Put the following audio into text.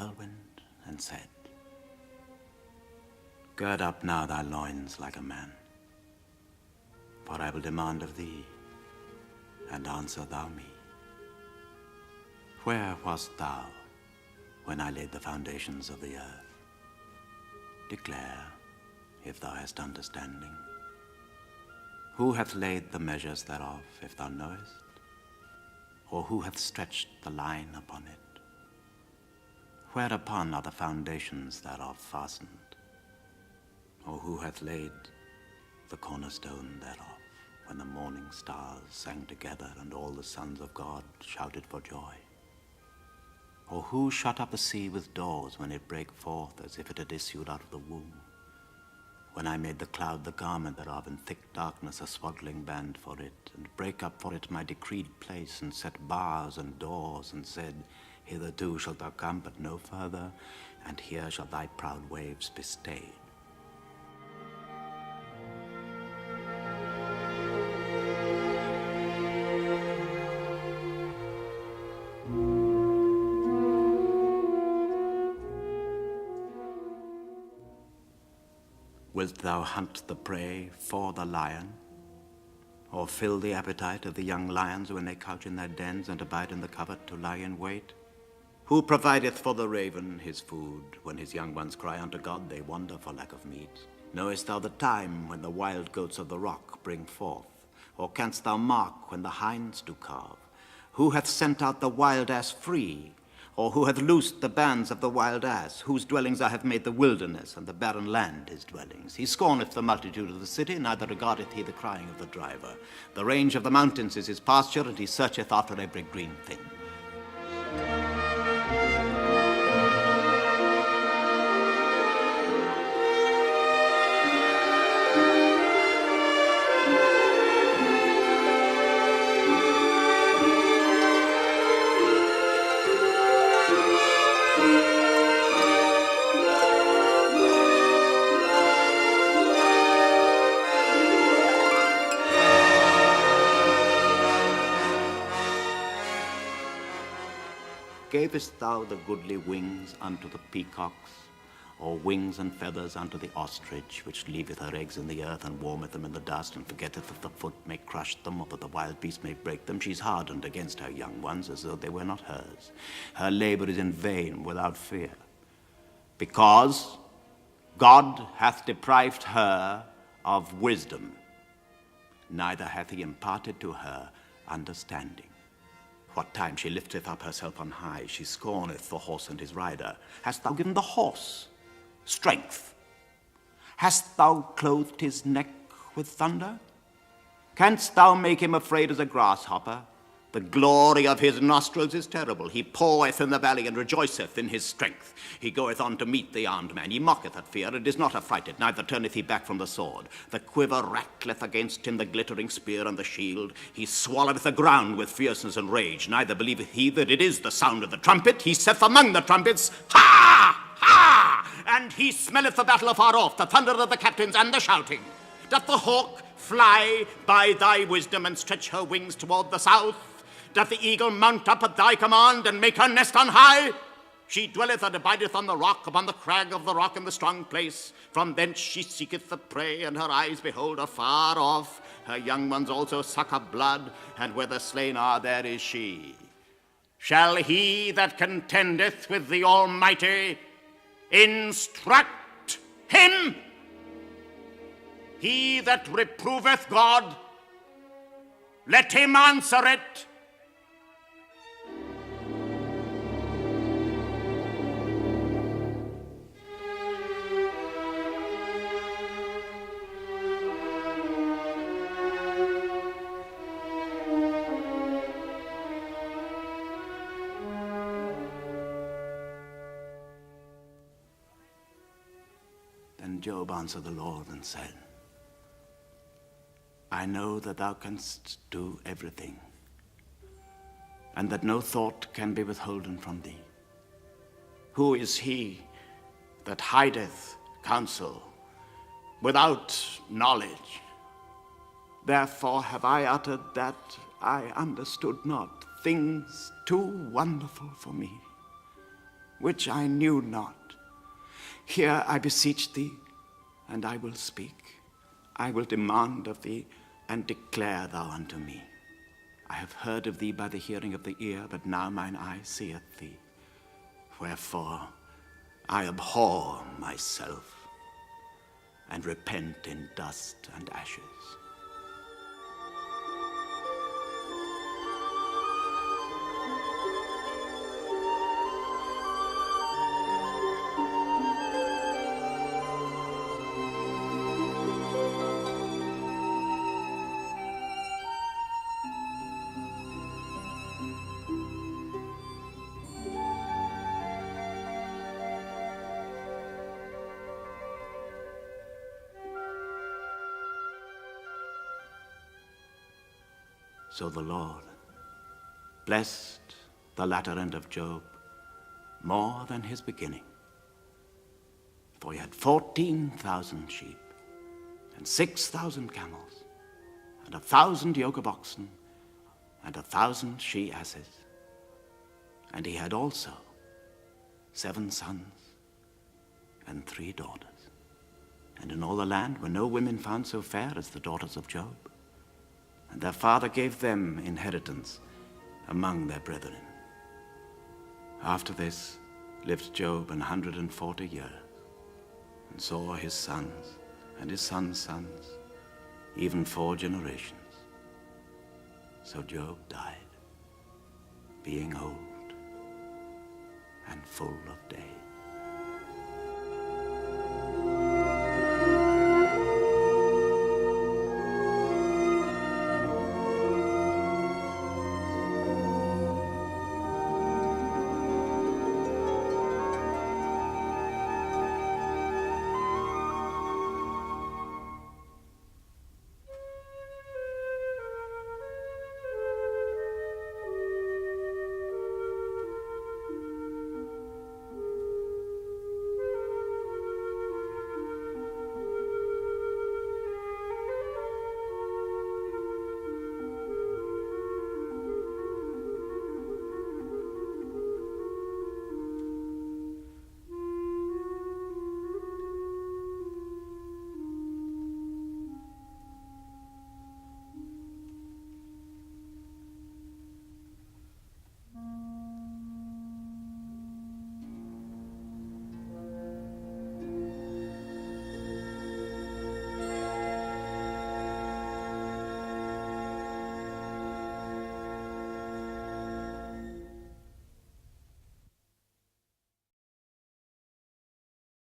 whirlwind and said, "Gird up now thy loins like a man, for I will demand of thee, and answer thou me. Where wast thou when I laid the foundations of the earth? Declare, if thou hast understanding. Who hath laid the measures thereof, if thou knowest? Or who hath stretched the line upon it? Whereupon are the foundations thereof fastened? Or who hath laid the cornerstone thereof, when the morning stars sang together and all the sons of God shouted for joy? Or who shut up the sea with doors when it brake forth as if it had issued out of the womb? When I made the cloud the garment thereof, and thick darkness a swaddling band for it, and brake up for it my decreed place, and set bars and doors, and said, Hitherto shalt thou come, but no further, and here shall thy proud waves be stayed. Wilt thou hunt the prey for the lion, or fill the appetite of the young lions when they couch in their dens and abide in the covert to lie in wait? Who provideth for the raven his food? When his young ones cry unto God, they wander for lack of meat. Knowest thou the time when the wild goats of the rock bring forth? Or canst thou mark when the hinds do calve? Who hath sent out the wild ass free? Or who hath loosed the bands of the wild ass, whose dwellings I have made the wilderness, and the barren land his dwellings? He scorneth the multitude of the city, neither regardeth he the crying of the driver. The range of the mountains is his pasture, and he searcheth after every green thing. Gavest thou the goodly wings unto the peacocks, or wings and feathers unto the ostrich, which leaveth her eggs in the earth, and warmeth them in the dust, and forgetteth that the foot may crush them, or that the wild beast may break them? She's hardened against her young ones, as though they were not hers. Her labor is in vain, without fear, because God hath deprived her of wisdom, neither hath he imparted to her understanding. What time she lifteth up herself on high, she scorneth the horse and his rider. Hast thou given the horse strength? Hast thou clothed his neck with thunder? Canst thou make him afraid as a grasshopper? The glory of his nostrils is terrible. He paweth in the valley and rejoiceth in his strength. He goeth on to meet the armed man. He mocketh at fear and is not affrighted, neither turneth he back from the sword. The quiver rattleth against him the glittering spear and the shield. He swalloweth the ground with fierceness and rage, neither believeth he that it is the sound of the trumpet. He saith among the trumpets, Ha! Ha! And he smelleth the battle afar off, the thunder of the captains and the shouting. Doth the hawk fly by thy wisdom and stretch her wings toward the south? Doth the eagle mount up at thy command and make her nest on high? She dwelleth and abideth on the rock, upon the crag of the rock in the strong place. From thence she seeketh the prey, and her eyes behold afar off. Her young ones also suck up blood, and where the slain are, there is she. Shall he that contendeth with the Almighty instruct him? He that reproveth God, let him answer it. Then Job answered the Lord and said, I know that thou canst do everything, and that no thought can be withholden from thee. Who is he that hideth counsel without knowledge? Therefore have I uttered that I understood not, things too wonderful for me. which I knew not. Hear, I beseech thee, and I will speak. I will demand of thee, and declare thou unto me. I have heard of thee by the hearing of the ear, but now mine eye seeth thee. Wherefore I abhor myself, and repent in dust and ashes. So the Lord blessed the latter end of Job more than his beginning. For he had 14,000 sheep, and 6,000 camels, and 1,000 yoke of oxen, and 1,000 she-asses. And he had also 7 sons and 3 daughters. And in all the land were no women found so fair as the daughters of Job. And their father gave them inheritance among their brethren. After this lived Job 140 years, and saw his sons and his sons' sons, even 4 generations. So Job died, being old and full of days.